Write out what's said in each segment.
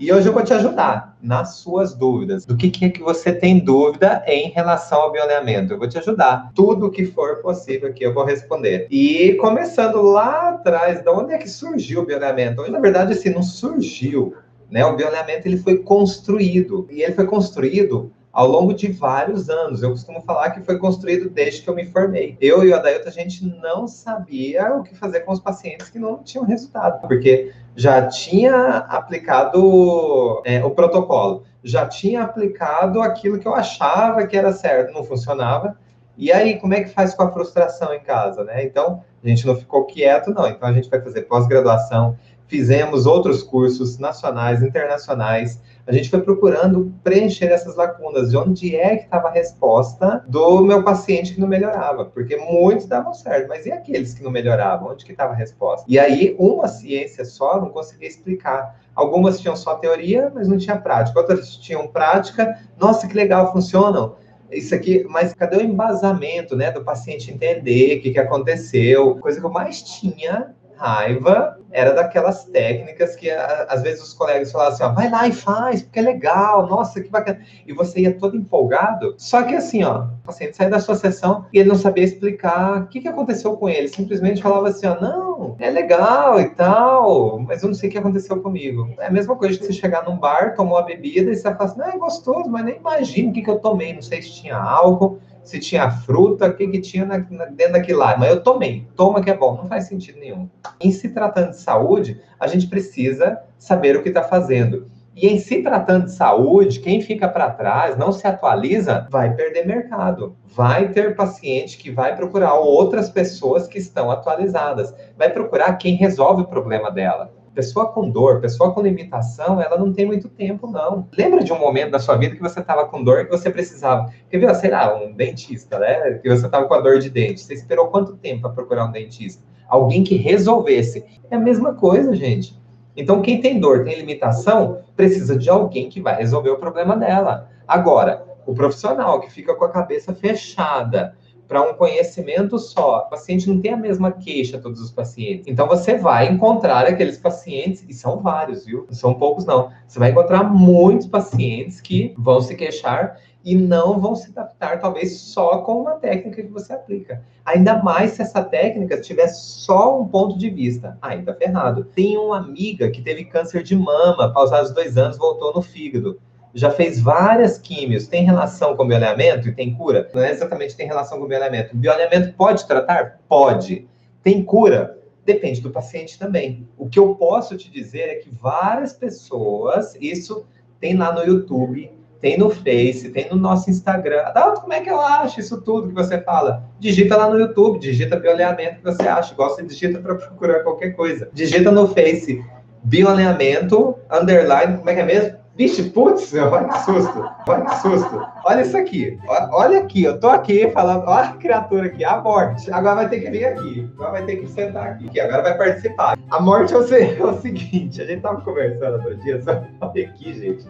E hoje eu vou te ajudar nas suas dúvidas. Do que é que você tem dúvida em relação ao bioalinhamento? Eu vou te ajudar. Tudo que for possível aqui eu vou responder. E começando lá atrás, de onde é que surgiu o bioalinhamento? Hoje, na verdade, assim, não surgiu, né? O bioalinhamento, ele foi construído. E ele foi construído ao longo de vários anos. Eu costumo falar que foi construído desde que eu me formei. Eu e o Adailton, a gente não sabia o que fazer com os pacientes que não tinham resultado, porque já tinha aplicado o protocolo, já tinha aplicado aquilo que eu achava que era certo, não funcionava. E aí, como é que faz com a frustração em casa, né? Então, a gente não ficou quieto, não. Então, a gente vai fazer pós-graduação, fizemos outros cursos nacionais, internacionais. A gente foi procurando preencher essas lacunas, de onde é que estava a resposta do meu paciente que não melhorava, porque muitos davam certo, mas e aqueles que não melhoravam? Onde que estava a resposta? E aí, uma ciência só não conseguia explicar. Algumas tinham só teoria, mas não tinha prática. Outras tinham prática, nossa, que legal, funcionam. Isso aqui, mas cadê o embasamento, né, do paciente entender o que aconteceu? Coisa que eu mais tinha raiva era daquelas técnicas que às vezes os colegas falavam assim, ó, vai lá e faz, porque é legal, nossa, que bacana. E você ia todo empolgado, só que assim, ó, o paciente saía da sua sessão e ele não sabia explicar o que aconteceu com ele, simplesmente falava assim, ó, não, é legal e tal, mas eu não sei o que aconteceu comigo. É a mesma coisa que você chegar num bar, tomou uma bebida e você fala assim, não, é gostoso, mas nem imagino o que eu tomei, não sei se tinha álcool, se tinha fruta, o que tinha dentro daquilo lá. Mas eu tomei, toma que é bom. Não faz sentido nenhum. Em se tratando de saúde, a gente precisa saber o que está fazendo. E em se tratando de saúde, quem fica para trás, não se atualiza, vai perder mercado. Vai ter paciente que vai procurar outras pessoas que estão atualizadas. Vai procurar quem resolve o problema dela. Pessoa com dor, pessoa com limitação, ela não tem muito tempo, não. Lembra de um momento da sua vida que você estava com dor, que você precisava, quer ver, sei lá, um dentista, né? Que você estava com a dor de dente. Você esperou quanto tempo para procurar um dentista? Alguém que resolvesse. É a mesma coisa, gente. Então, quem tem dor, tem limitação, precisa de alguém que vai resolver o problema dela. Agora, o profissional que fica com a cabeça fechada, para um conhecimento só. O paciente não tem a mesma queixa, todos os pacientes. Então, você vai encontrar aqueles pacientes, e são vários, viu? Não são poucos, não. Você vai encontrar muitos pacientes que vão se queixar e não vão se adaptar, talvez, só com uma técnica que você aplica. Ainda mais se essa técnica tiver só um ponto de vista. Aí tá ferrado. Tem uma amiga que teve câncer de mama, pausados 2 anos, voltou no fígado. Já fez várias químios, tem relação com o bioalinhamento e tem cura? Não é exatamente tem relação com o bioalinhamento. O bioalinhamento pode tratar? Pode. Tem cura? Depende do paciente também. O que eu posso te dizer é que várias pessoas, isso tem lá no YouTube, tem no Face, tem no nosso Instagram. Adalto, como é que eu acho isso tudo que você fala? Digita lá no YouTube, digita bioalinhamento que você acha. Igual você digita para procurar qualquer coisa. Digita no Face, bioalinhamento, underline, como é que é mesmo? Vixe, putz, olha que susto, olha que susto. Olha isso aqui, olha aqui, eu tô aqui falando, olha a criatura aqui, a morte. Agora vai ter que vir aqui, agora vai ter que sentar aqui, agora vai participar. A morte é o seguinte, a gente tava conversando outro dia, só olha aqui, gente.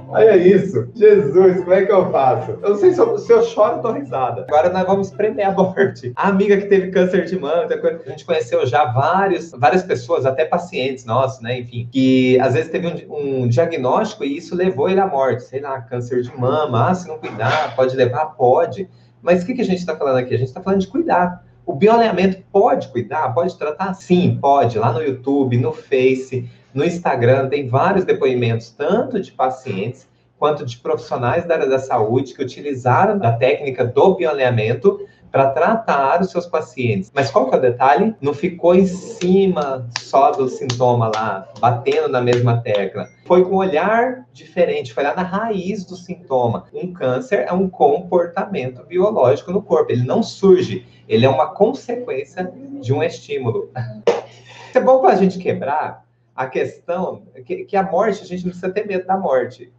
Olha isso, Jesus, como é que eu faço? Eu não sei se eu choro ou tô risada. Agora nós vamos prender a morte. A amiga que teve câncer de mama, a gente conheceu já várias pessoas, até pacientes nossos, né, enfim, que às vezes teve um diagnóstico e isso levou ele à morte, sei lá, câncer de mama, se não cuidar, pode levar? Pode. Mas o que a gente está falando aqui? A gente está falando de cuidar. O bioalinhamento pode cuidar? Pode tratar? Sim, pode. Lá no YouTube, no Face, no Instagram, tem vários depoimentos, tanto de pacientes quanto de profissionais da área da saúde que utilizaram da técnica do bioalinhamento para tratar os seus pacientes. Mas qual que é o detalhe? Não ficou em cima só do sintoma lá, batendo na mesma tecla. Foi com um olhar diferente, foi lá na raiz do sintoma. Um câncer é um comportamento biológico no corpo, ele não surge, ele é uma consequência de um estímulo. Isso é bom para a gente quebrar a questão que a morte, a gente não precisa ter medo da morte.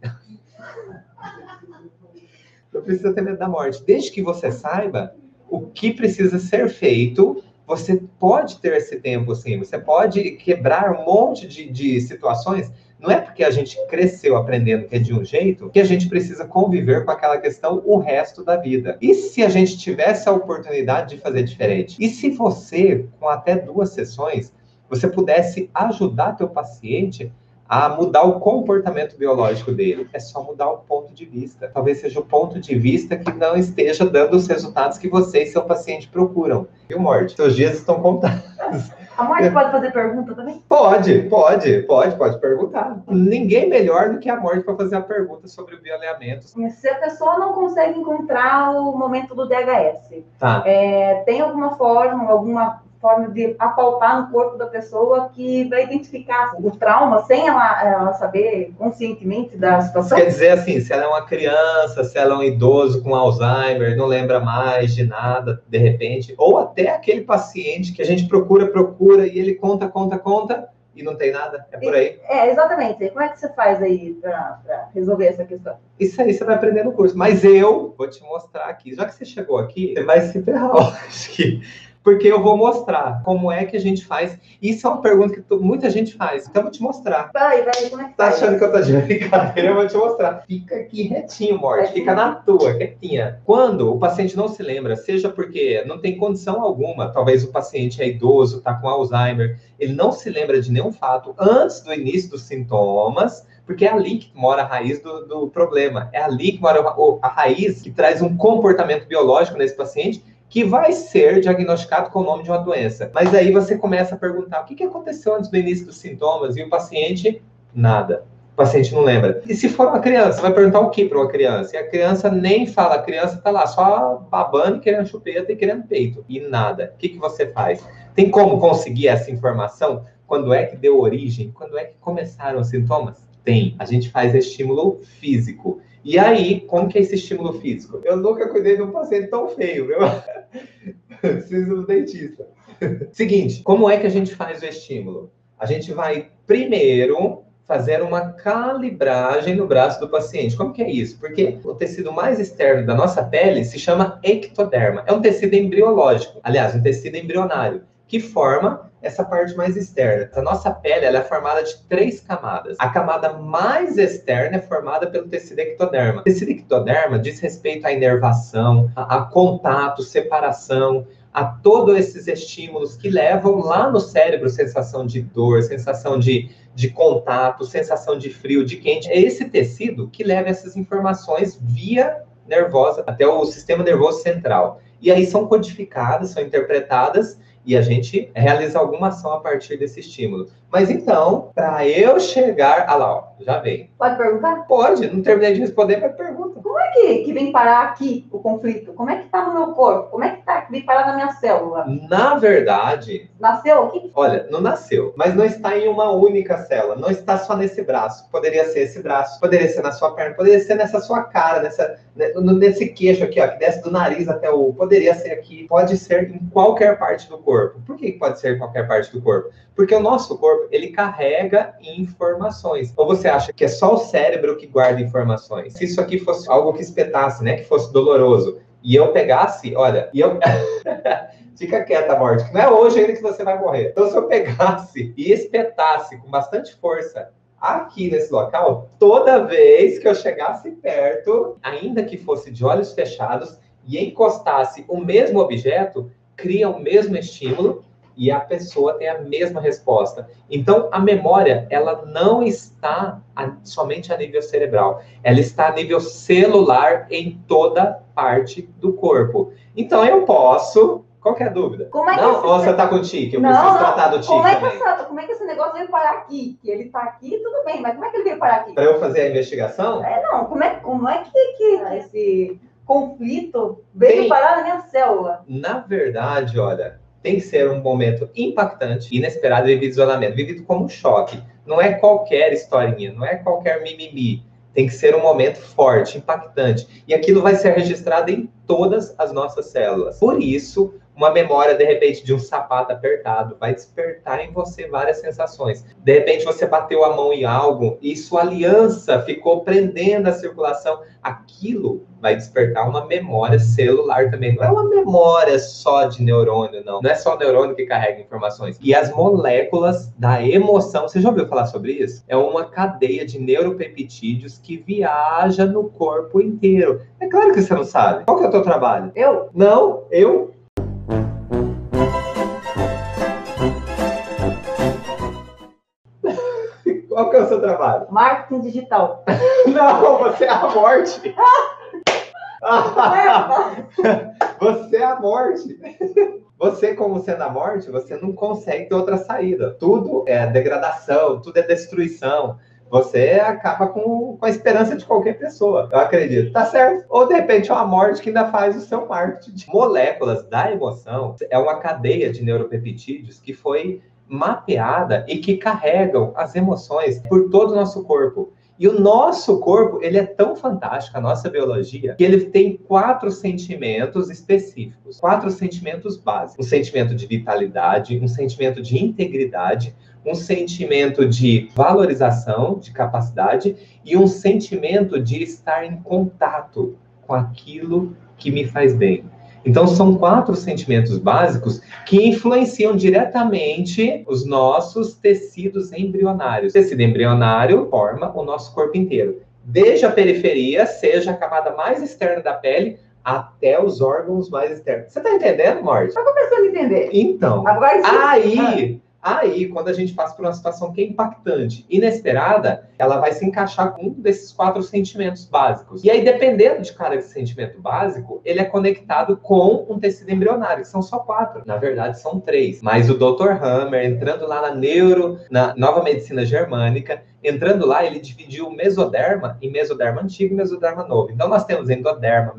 Não precisa ter medo da morte. Desde que você saiba o que precisa ser feito, você pode ter esse tempo, sim. Você pode quebrar um monte de situações. Não é porque a gente cresceu aprendendo que é de um jeito que a gente precisa conviver com aquela questão o resto da vida. E se a gente tivesse a oportunidade de fazer diferente? E se você, com até 2 sessões, você pudesse ajudar teu paciente a mudar o comportamento biológico dele. É só mudar o ponto de vista. Talvez seja o ponto de vista que não esteja dando os resultados que você e seu paciente procuram. Viu, Morte? Seus dias estão contados. A Morte pode fazer pergunta também? Pode perguntar. Ninguém melhor do que a Morte para fazer a pergunta sobre o bioalinhamento. Se a pessoa não consegue encontrar o momento do DHS, Tá. Tem alguma forma de apalpar no corpo da pessoa que vai identificar o trauma sem ela saber conscientemente da situação? Quer dizer assim, se ela é uma criança, se ela é um idoso com Alzheimer, não lembra mais de nada, de repente, ou até aquele paciente que a gente procura e ele conta e não tem nada, é por aí. Exatamente. Como é que você faz aí para resolver essa questão? Isso aí você vai aprender no curso, mas eu vou te mostrar aqui. Já que você chegou aqui, você vai se ferrar, acho que... Porque eu vou mostrar como é que a gente faz. Isso é uma pergunta que muita gente faz. Então eu vou te mostrar. Vai, como é que tá faz? achando que eu tô de brincadeira? Eu vou te mostrar. Fica aqui retinho, Morte. Fica na tua, quietinha. Quando o paciente não se lembra, seja porque não tem condição alguma, talvez o paciente é idoso, tá com Alzheimer, ele não se lembra de nenhum fato antes do início dos sintomas, porque é ali que mora a raiz do problema. É ali que mora a raiz que traz um comportamento biológico nesse paciente que vai ser diagnosticado com o nome de uma doença. Mas aí você começa a perguntar o que aconteceu antes do início dos sintomas e o paciente, nada. O paciente não lembra. E se for uma criança, vai perguntar o que para uma criança? E a criança nem fala, a criança está lá só babando, querendo chupeta e querendo peito. E nada. O que você faz? Tem como conseguir essa informação? Quando é que deu origem? Quando é que começaram os sintomas? Tem. A gente faz estímulo físico. E aí, como que é esse estímulo físico? Eu nunca cuidei de um paciente tão feio, viu? Preciso do dentista. Seguinte, como é que a gente faz o estímulo? A gente vai primeiro fazer uma calibragem no braço do paciente. Como que é isso? Porque o tecido mais externo da nossa pele se chama ectoderma. É um tecido embriológico, aliás, um tecido embrionário, que forma essa parte mais externa. A nossa pele ela é formada de 3 camadas. A camada mais externa é formada pelo tecido ectoderma. O tecido ectoderma diz respeito à inervação, a contato, separação, a todos esses estímulos que levam lá no cérebro sensação de dor, sensação de contato, sensação de frio, de quente. É esse tecido que leva essas informações via nervosa até o sistema nervoso central. E aí são codificadas, são interpretadas e a gente realiza alguma ação a partir desse estímulo. Mas então, para eu chegar... Ah lá, ó, já veio. Pode perguntar? Pode, não terminei de responder, mas pergunta. Como é que vem parar aqui o conflito? Como é que tá no meu corpo? Como é que vem parar na minha célula? Na verdade... Nasceu aqui? Olha, não nasceu, mas não está em uma única célula, não está só nesse braço. Poderia ser esse braço, poderia ser na sua perna, poderia ser nessa sua cara, nesse queixo aqui, ó, que desce do nariz até o... Poderia ser aqui, pode ser em qualquer parte do corpo. Por que pode ser em qualquer parte do corpo? Porque o nosso corpo, ele carrega informações. Ou você acha que é só o cérebro que guarda informações? Se isso aqui fosse algo que espetasse, né, que fosse doloroso, e eu pegasse, olha, e eu... Fica quieta, Morte, que não é hoje ainda que você vai morrer. Então, se eu pegasse e espetasse com bastante força aqui nesse local, toda vez que eu chegasse perto, ainda que fosse de olhos fechados, e encostasse o mesmo objeto, cria o mesmo estímulo e a pessoa tem a mesma resposta. Então, a memória, ela não está somente a nível cerebral. Ela está a nível celular em toda parte do corpo. Então, eu posso... Qual que é a dúvida? Como é que não, ou você tá com tique? Eu preciso tratar do tique também. Como é que esse negócio veio parar aqui? Que ele tá aqui, tudo bem, mas como é que ele veio parar aqui? Para eu fazer a investigação? Não, como é que esse conflito veio parar na minha célula? Na verdade, olha, tem que ser um momento impactante, inesperado e vivido isolamento, vivido como um choque. Não é qualquer historinha, não é qualquer mimimi. Tem que ser um momento forte, impactante. E aquilo vai ser registrado em todas as nossas células. Por isso, uma memória, de repente, de um sapato apertado vai despertar em você várias sensações. De repente, você bateu a mão em algo e sua aliança ficou prendendo a circulação. Aquilo vai despertar uma memória celular também. Não é uma memória só de neurônio, não. Não é só o neurônio que carrega informações. E as moléculas da emoção, você já ouviu falar sobre isso? É uma cadeia de neuropeptídeos que viaja no corpo inteiro. É claro que você não sabe. Qual que é o teu trabalho? Eu? Não, eu... Qual que é o seu trabalho? Marketing digital. Não, você é a morte. Você é a morte. Você, como sendo a morte, você não consegue ter outra saída. Tudo é degradação, tudo é destruição. Você acaba com a esperança de qualquer pessoa, eu acredito. Tá certo? Ou, de repente, é uma morte que ainda faz o seu marketing. Moléculas da emoção é uma cadeia de neuropeptídeos que foi mapeada e que carregam as emoções por todo o nosso corpo. E o nosso corpo, ele é tão fantástico, a nossa biologia, que ele tem 4 sentimentos específicos, 4 sentimentos básicos. Um sentimento de vitalidade, um sentimento de integridade, um sentimento de valorização, de capacidade e um sentimento de estar em contato com aquilo que me faz bem. Então, são 4 sentimentos básicos que influenciam diretamente os nossos tecidos embrionários. O tecido embrionário forma o nosso corpo inteiro. Desde a periferia, seja a camada mais externa da pele, até os órgãos mais externos. Você está entendendo, Morte? Estou começando a entender. Então, agora aí, quando a gente passa por uma situação que é impactante, inesperada, ela vai se encaixar com um desses 4 sentimentos básicos. E aí, dependendo de cada sentimento básico, ele é conectado com um tecido embrionário, que são só 4. Na verdade, são 3. Mas o Dr. Hammer, entrando lá na nova medicina germânica, entrando lá, ele dividiu o mesoderma em mesoderma antigo e mesoderma novo. Então, nós temos endoderma,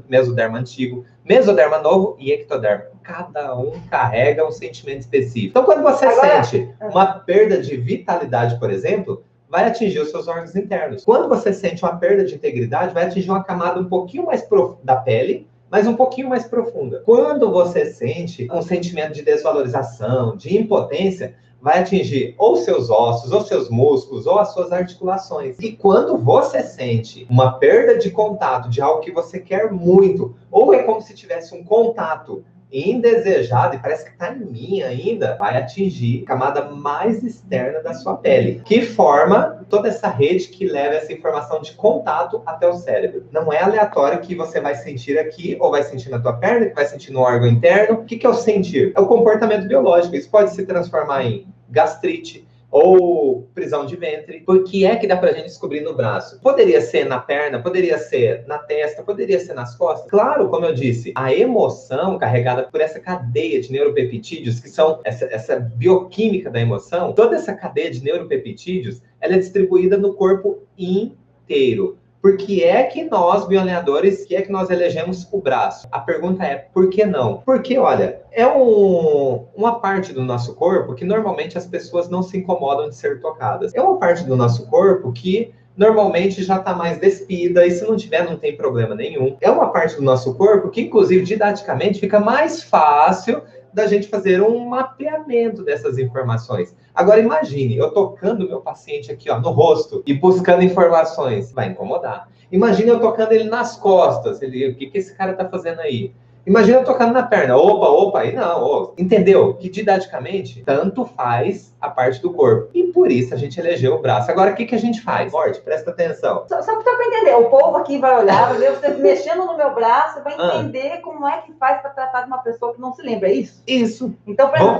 mesoderma antigo, mesoderma novo e ectoderma. Cada um carrega um sentimento específico. Então, quando você sente uma perda de vitalidade, por exemplo, vai atingir os seus órgãos internos. Quando você sente uma perda de integridade, vai atingir uma camada um pouquinho mais da pele, mas um pouquinho mais profunda. Quando você sente um sentimento de desvalorização, de impotência, vai atingir ou seus ossos, ou seus músculos, ou as suas articulações. E quando você sente uma perda de contato de algo que você quer muito, ou é como se tivesse um contato indesejado, e parece que está em mim ainda, vai atingir a camada mais externa da sua pele, que forma toda essa rede que leva essa informação de contato até o cérebro. Não é aleatório que você vai sentir aqui, ou vai sentir na tua perna, que vai sentir no órgão interno. O que é o sentir? É o comportamento biológico. Isso pode se transformar em gastrite, ou prisão de ventre. Por que é que dá pra gente descobrir no braço? Poderia ser na perna, poderia ser na testa, poderia ser nas costas. Claro, como eu disse, a emoção carregada por essa cadeia de neuropeptídeos, que são essa bioquímica da emoção, toda essa cadeia de neuropeptídeos, ela é distribuída no corpo inteiro. Por que é que nós, bioalinhadores, que é que nós elegemos o braço? A pergunta é, por que não? Porque, olha, é uma parte do nosso corpo que normalmente as pessoas não se incomodam de ser tocadas. É uma parte do nosso corpo que normalmente já está mais despida, e se não tiver, não tem problema nenhum. É uma parte do nosso corpo que, inclusive, didaticamente, fica mais fácil da gente fazer um mapeamento dessas informações. Agora imagine, eu tocando o meu paciente aqui, ó, no rosto e buscando informações, vai incomodar. Imagine eu tocando ele nas costas, o que esse cara tá fazendo aí? Imagina eu tocando na perna, opa, aí não, entendeu? Que didaticamente, tanto faz a parte do corpo. E por isso a gente elegeu o braço. Agora, o que a gente faz? Morte, presta atenção. Só para entender, o povo aqui vai olhar, vai ver você mexendo no meu braço, vai entender como é que faz para tratar de uma pessoa que não se lembra, é isso? Isso. Então, por exemplo,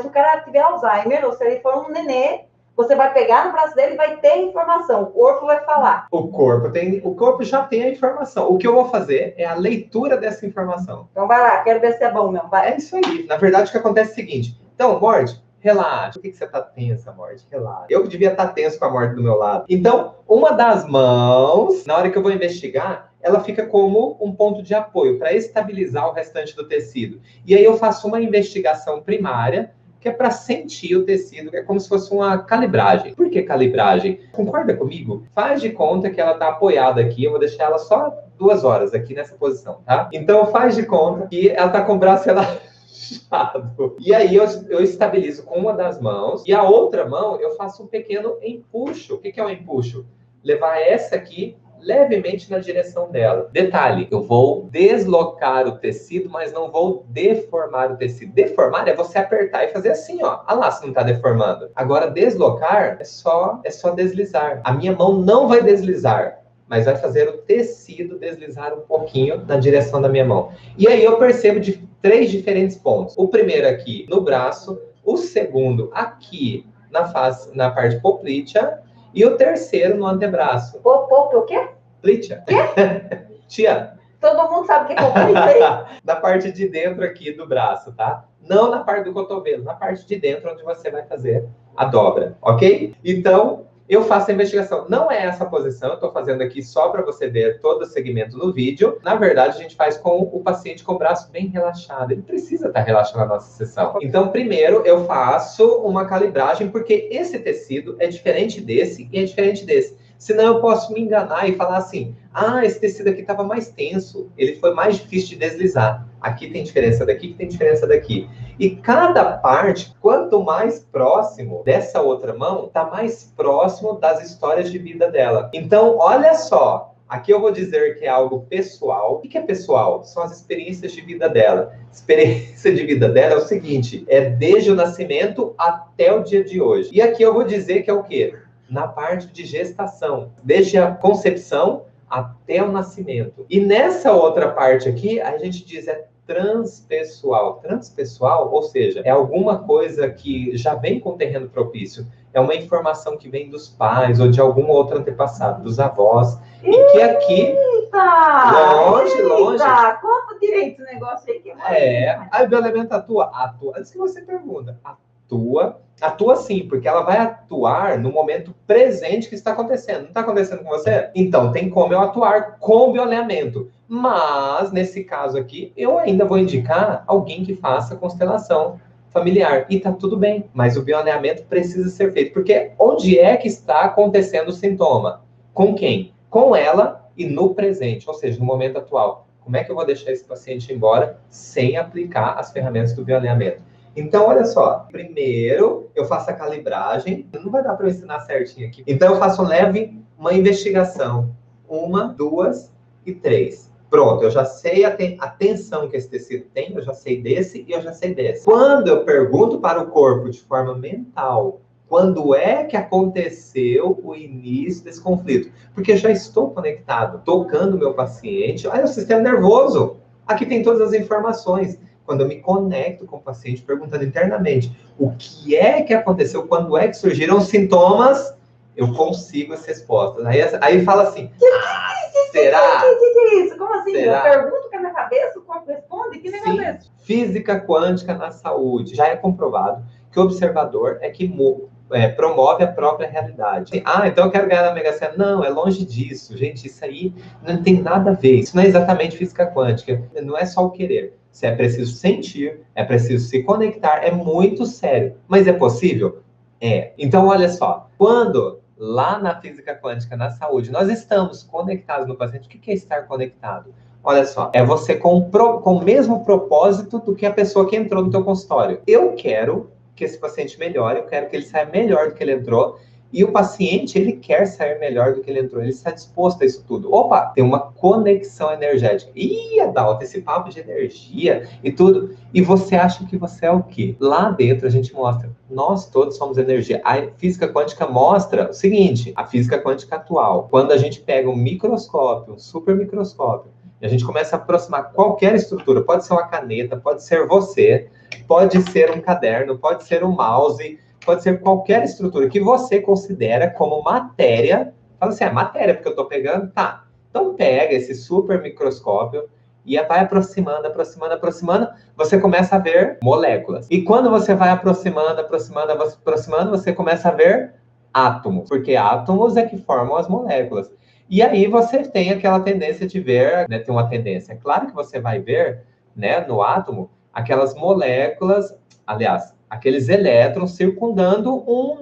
se o cara tiver Alzheimer, ou se ele for um nenê, você vai pegar no braço dele e vai ter informação. O corpo vai falar. O corpo já tem a informação. O que eu vou fazer é a leitura dessa informação. Então vai lá, quero ver se é bom mesmo. Vai. É isso aí. Na verdade, o que acontece é o seguinte. Então, Morte, relaxa. Por que você tá tensa, Morte? Relaxa. Eu devia estar tenso com a Morte do meu lado. Então, uma das mãos, na hora que eu vou investigar, ela fica como um ponto de apoio para estabilizar o restante do tecido. E aí eu faço uma investigação primária, que é para sentir o tecido, que é como se fosse uma calibragem. Por que calibragem? Concorda comigo? Faz de conta que ela está apoiada aqui, eu vou deixar ela só 2 horas aqui nessa posição, tá? Então faz de conta que ela está com o braço relaxado. E aí eu estabilizo com uma das mãos, e a outra mão eu faço um pequeno empuxo. O que é um empuxo? Levar essa aqui levemente na direção dela. Detalhe, eu vou deslocar o tecido, mas não vou deformar o tecido. Deformar é você apertar e fazer assim, ó. Ah lá, se não tá deformando. Agora, deslocar é só deslizar. A minha mão não vai deslizar, mas vai fazer o tecido deslizar um pouquinho na direção da minha mão. E aí eu percebo de 3 diferentes pontos. O primeiro aqui no braço, o segundo aqui na parte poplítea, e o terceiro no antebraço. O quê? Plítea. Tia. Todo mundo sabe o que é poplítea. Na parte de dentro aqui do braço, tá? Não na parte do cotovelo, na parte de dentro onde você vai fazer a dobra, ok? Então, eu faço a investigação. Não é essa posição, eu tô fazendo aqui só para você ver todo o segmento no vídeo. Na verdade, a gente faz com o paciente com o braço bem relaxado. Ele precisa estar relaxado na nossa sessão. Então, primeiro, eu faço uma calibragem, porque esse tecido é diferente desse e é diferente desse. Senão eu posso me enganar e falar assim, ah, esse tecido aqui estava mais tenso, ele foi mais difícil de deslizar. Aqui tem diferença daqui, tem diferença daqui. E cada parte, quanto mais próximo dessa outra mão, está mais próximo das histórias de vida dela. Então, olha só, aqui eu vou dizer que é algo pessoal. O que é pessoal? São as experiências de vida dela. Experiência de vida dela é o seguinte, é desde o nascimento até o dia de hoje. E aqui eu vou dizer que é o quê? Na parte de gestação, desde a concepção até o nascimento. E nessa outra parte aqui, a gente diz é transpessoal. Transpessoal, ou seja, é alguma coisa que já vem com terreno propício. É uma informação que vem dos pais ou de algum outro antepassado, dos avós. E que aqui... Longe. Conta direito o negócio aí. Que a bioelemento atua? Atua. Antes que você pergunta, atua sim, porque ela vai atuar no momento presente que está acontecendo. Não está acontecendo com você? Então, tem como eu atuar com bioalinhamento. Mas, nesse caso aqui, eu ainda vou indicar alguém que faça constelação familiar. E tá tudo bem, mas o bioalinhamento precisa ser feito. Porque onde é que está acontecendo o sintoma? Com quem? Com ela e no presente, ou seja, no momento atual. Como é que eu vou deixar esse paciente embora sem aplicar as ferramentas do bioalinhamento? Então, olha só. Primeiro, eu faço a calibragem. Não vai dar para eu ensinar certinho aqui. Então, eu faço uma investigação. 1, 2 e 3. Pronto, eu já sei a tensão que esse tecido tem, eu já sei desse e eu já sei desse. Quando eu pergunto para o corpo de forma mental, quando é que aconteceu o início desse conflito? Porque eu já estou conectado, tocando o meu paciente. Olha, o sistema nervoso. Aqui tem todas as informações. Quando eu me conecto com o paciente, perguntando internamente o que é que aconteceu, quando é que surgiram os sintomas, eu consigo as respostas. Aí fala assim, será? Que é isso? Como assim? Será? Eu pergunto que é na cabeça, o corpo responde? Que negócio é esse? Física quântica na saúde. Já é comprovado que o observador é que promove a própria realidade. Ah, então eu quero ganhar na Mega Sena. Não, é longe disso. Gente, isso aí não tem nada a ver. Isso não é exatamente física quântica. Não é só o querer. É preciso sentir, é preciso se conectar. É muito sério. Mas é possível? É. Então, olha só. Quando lá na física quântica, na saúde, nós estamos conectados no paciente, o que é estar conectado? Olha só, é você com o mesmo propósito do que a pessoa que entrou no teu consultório. Eu quero que esse paciente melhore, eu quero que ele saia melhor do que ele entrou, e o paciente, ele quer sair melhor do que ele entrou, ele está disposto a isso tudo. Opa, tem uma conexão energética. Ih, Adalto, esse papo de energia e tudo. E você acha que você é o quê? Lá dentro a gente mostra, nós todos somos energia. A física quântica mostra o seguinte, a física quântica atual, quando a gente pega um microscópio, um super microscópio, e a gente começa a aproximar qualquer estrutura, pode ser uma caneta, pode ser você, pode ser um caderno, pode ser um mouse, pode ser qualquer estrutura que você considera como matéria. Fala assim, é matéria, porque eu estou pegando? Tá. Então pega esse super microscópio e vai aproximando, você começa a ver moléculas. E quando você vai aproximando, você começa a ver átomos, porque átomos é que formam as moléculas. E aí você tem aquela tendência de ver, né, tem uma tendência. É claro que você vai ver, né, no átomo, aquelas moléculas, aliás, aqueles elétrons circundando um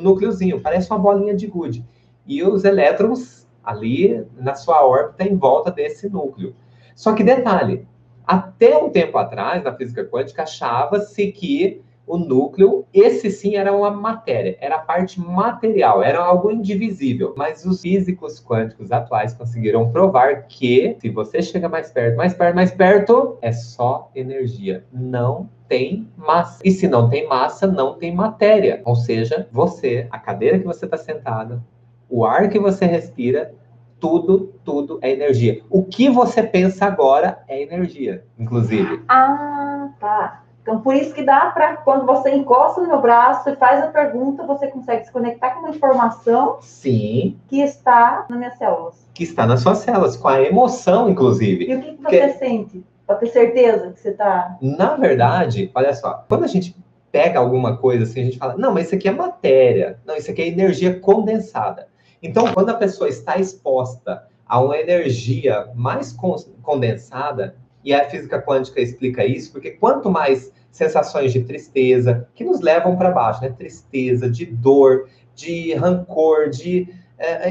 núcleozinho, parece uma bolinha de gude. E os elétrons ali na sua órbita em volta desse núcleo. Só que detalhe, até um tempo atrás, na física quântica, achava-se que o núcleo, esse sim era uma matéria, era a parte material, era algo indivisível. Mas os físicos quânticos atuais conseguiram provar que, se você chega mais perto, é só energia. Não tem massa. E se não tem massa, não tem matéria. Ou seja, você, a cadeira que você está sentada, o ar que você respira, tudo é energia. O que você pensa agora é energia, inclusive. Ah, tá. Então, por isso que dá para, quando você encosta no meu braço e faz a pergunta, você consegue se conectar com uma informação Sim, que está nas minhas células. que está nas suas células, com a emoção, inclusive. E o que você sente? Para ter certeza que você está... Na verdade, olha só, quando a gente pega alguma coisa assim, a gente fala, não, mas isso aqui é matéria, não, isso aqui é energia condensada. Então, quando a pessoa está exposta a uma energia mais condensada, e a física quântica explica isso, porque quanto mais sensações de tristeza, que nos levam para baixo, né? Tristeza, de dor, de rancor,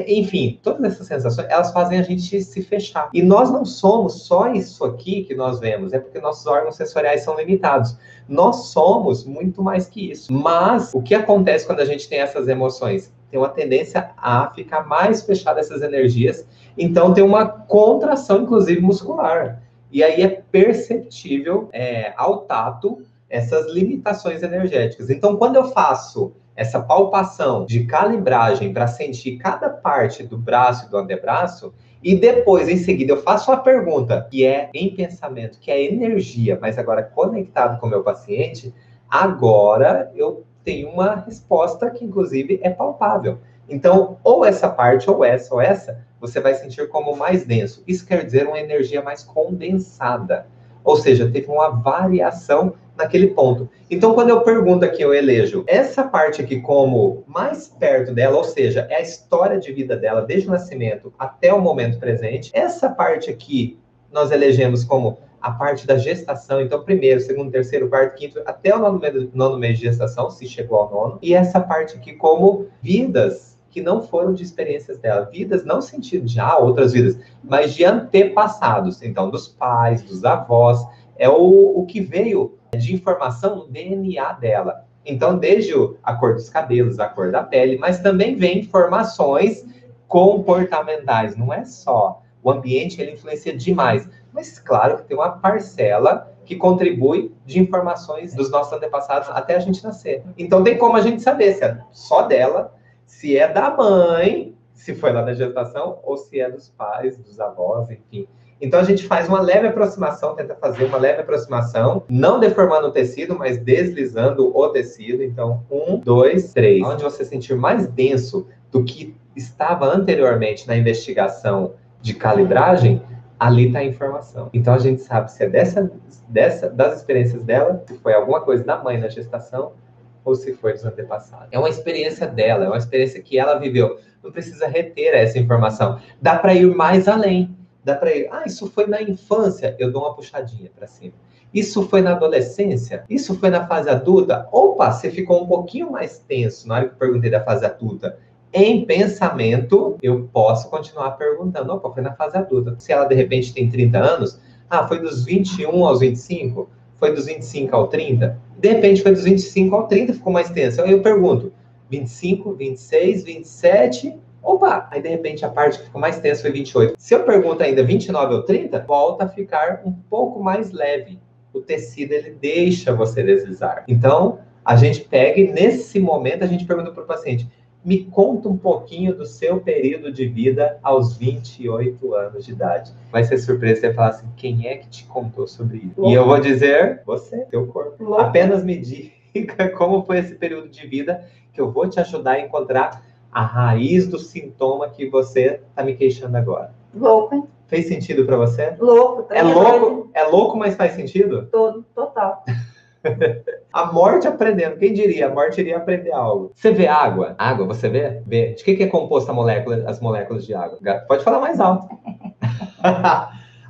enfim, todas essas sensações, elas fazem a gente se fechar. E nós não somos só isso aqui que nós vemos, é porque nossos órgãos sensoriais são limitados. Nós somos muito mais que isso. Mas o que acontece quando a gente tem essas emoções? Tem uma tendência a ficar mais fechada essas energias, então tem uma contração, inclusive, muscular. E aí é perceptível ao tato essas limitações energéticas. Então, quando eu faço essa palpação de calibragem para sentir cada parte do braço e do antebraço, e depois, em seguida, eu faço uma pergunta, que é em pensamento, que é energia, mas agora conectado com o meu paciente, agora eu tenho uma resposta que, inclusive, é palpável. Então, ou essa parte, ou essa, você vai sentir como mais denso. Isso quer dizer uma energia mais condensada. Ou seja, teve uma variação naquele ponto. Então, quando eu pergunto aqui, eu elejo essa parte aqui como mais perto dela, ou seja, é a história de vida dela, desde o nascimento até o momento presente. Essa parte aqui, nós elegemos como a parte da gestação. Então, primeiro, segundo, terceiro, quarto, quinto, até o nono mês de gestação, se chegou ao nono. E essa parte aqui como vidas que não foram de experiências dela. Vidas não no sentido de outras vidas, mas de antepassados. Então, dos pais, dos avós. É o que veio de informação no DNA dela. Então, desde a cor dos cabelos, a cor da pele, mas também vem informações comportamentais. Não é só. O ambiente, ele influencia demais. Mas, claro, que tem uma parcela que contribui de informações dos nossos antepassados até a gente nascer. Então, tem como a gente saber se é só dela, se é da mãe, se foi lá da gestação, ou se é dos pais, dos avós, enfim. Então, a gente faz uma leve aproximação, tenta fazer uma leve aproximação, não deformando o tecido, mas deslizando o tecido. Então, 1, 2, 3. Onde você sentir mais denso do que estava anteriormente na investigação de calibragem, ali está a informação. Então, a gente sabe se é das experiências dela, se foi alguma coisa da mãe na gestação, ou se foi dos antepassados. É uma experiência dela, é uma experiência que ela viveu. Não precisa reter essa informação. Dá para ir mais além. Dá para ir, isso foi na infância, eu dou uma puxadinha para cima. Isso foi na adolescência? Isso foi na fase adulta? Opa, você ficou um pouquinho mais tenso na hora que eu perguntei da fase adulta. Em pensamento, eu posso continuar perguntando. Opa, foi na fase adulta. Se ela, de repente, tem 30 anos, foi dos 21 aos 25? Foi dos 25 ao 30? De repente, foi dos 25 ao 30, ficou mais tenso. Aí eu pergunto, 25, 26, 27... Opa! Aí, de repente, a parte que ficou mais tensa foi 28. Se eu pergunto ainda 29 ou 30, volta a ficar um pouco mais leve. O tecido, ele deixa você deslizar. Então, a gente pega e, nesse momento, a gente pergunta para o paciente, me conta um pouquinho do seu período de vida aos 28 anos de idade. Vai ser surpresa você falar assim, quem é que te contou sobre isso? Louco. E eu vou dizer, você, teu corpo. Louco. Apenas me diga como foi esse período de vida que eu vou te ajudar a encontrar a raiz do sintoma que você está me queixando agora. Louco, hein? Fez sentido para você? Louco. Tá é louco, mas faz sentido? Total. A morte aprendendo. Quem diria? A morte iria aprender algo. Você vê água? Água, você vê? Vê. De que é composta as moléculas de água? Pode falar mais alto.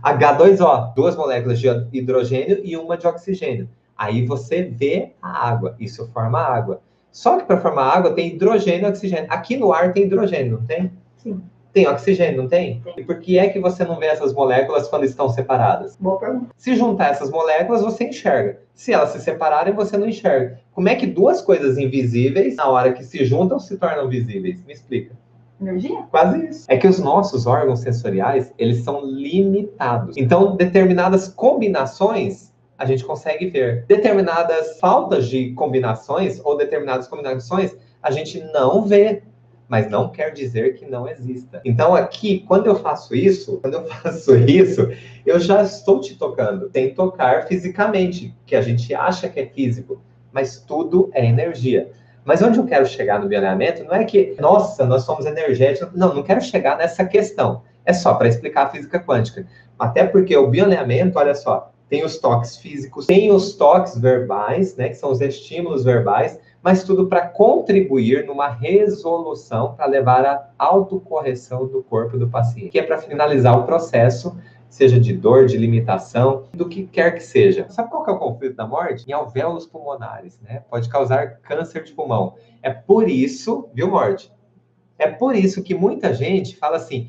H2O. 2 moléculas de hidrogênio e uma de oxigênio. Aí você vê a água. Isso forma água. Só que para formar água tem hidrogênio e oxigênio. Aqui no ar tem hidrogênio, não tem? Sim. Tem oxigênio, não tem? Sim. E por que é que você não vê essas moléculas quando estão separadas? Boa pergunta. Se juntar essas moléculas, você enxerga. Se elas se separarem, você não enxerga. Como é que duas coisas invisíveis, na hora que se juntam, se tornam visíveis? Me explica. Energia? Quase isso. É que os nossos órgãos sensoriais, eles são limitados. Então, determinadas combinações a gente consegue ver. Determinadas faltas de combinações ou determinadas combinações a gente não vê. mas não quer dizer que não exista. Então aqui, quando eu faço isso, eu já estou te tocando. Tem tocar fisicamente, que a gente acha que é físico, mas tudo é energia. Mas onde eu quero chegar no bioalinhamento não é que, nossa, nós somos energéticos. Não, não quero chegar nessa questão. É só para explicar a física quântica. Até porque o bioalinhamento, olha só, tem os toques físicos, tem os toques verbais, né, que são os estímulos verbais, mas tudo para contribuir numa resolução para levar à autocorreção do corpo do paciente, que é para finalizar o processo, seja de dor, de limitação, do que quer que seja. Sabe qual que é o conflito da morte? Em alvéolos pulmonares, né? Pode causar câncer de pulmão. É por isso, viu, morte? É por isso que muita gente fala assim,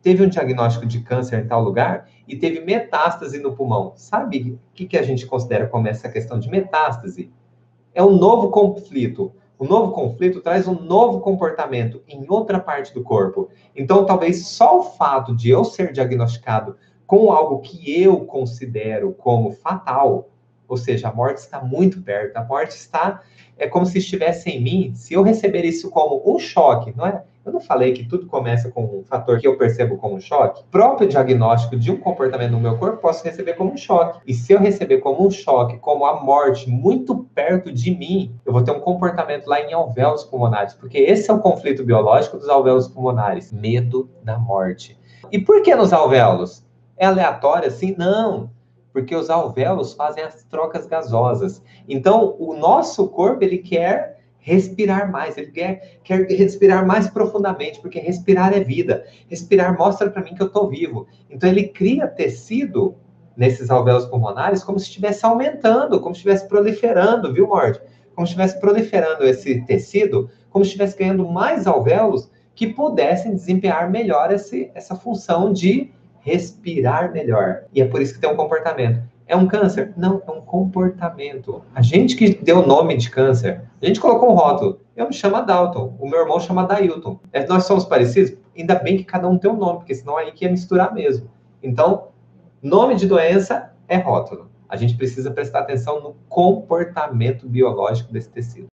teve um diagnóstico de câncer em tal lugar e teve metástase no pulmão. Sabe o que a gente considera como essa questão de metástase? É um novo conflito. O novo conflito traz um novo comportamento em outra parte do corpo. Então, talvez só o fato de eu ser diagnosticado com algo que eu considero como fatal, ou seja, a morte está muito perto, a morte é como se estivesse em mim. Se eu receber isso como um choque, não é? Eu não falei que tudo começa com um fator que eu percebo como um choque? O próprio diagnóstico de um comportamento no meu corpo posso receber como um choque. E se eu receber como um choque, como a morte muito perto de mim, eu vou ter um comportamento lá em alvéolos pulmonares, porque esse é o conflito biológico dos alvéolos pulmonares. Medo da morte. E por que nos alvéolos? É aleatório assim? Não. Porque os alvéolos fazem as trocas gasosas. Então, o nosso corpo, ele quer respirar mais, ele quer respirar mais profundamente, porque respirar é vida. Respirar mostra para mim que eu estou vivo. Então, ele cria tecido nesses alvéolos pulmonares como se estivesse aumentando, como se estivesse proliferando, viu, Morde? Como se estivesse proliferando esse tecido, como se estivesse ganhando mais alvéolos que pudessem desempenhar melhor essa função de respirar melhor. E é por isso que tem um comportamento. É um câncer? Não, é um comportamento. A gente que deu o nome de câncer, a gente colocou um rótulo. Eu me chamo Dalton, o meu irmão chama Dailton. Nós somos parecidos? Ainda bem que cada um tem um nome, porque senão aí que ia misturar mesmo. Então, nome de doença é rótulo. A gente precisa prestar atenção no comportamento biológico desse tecido.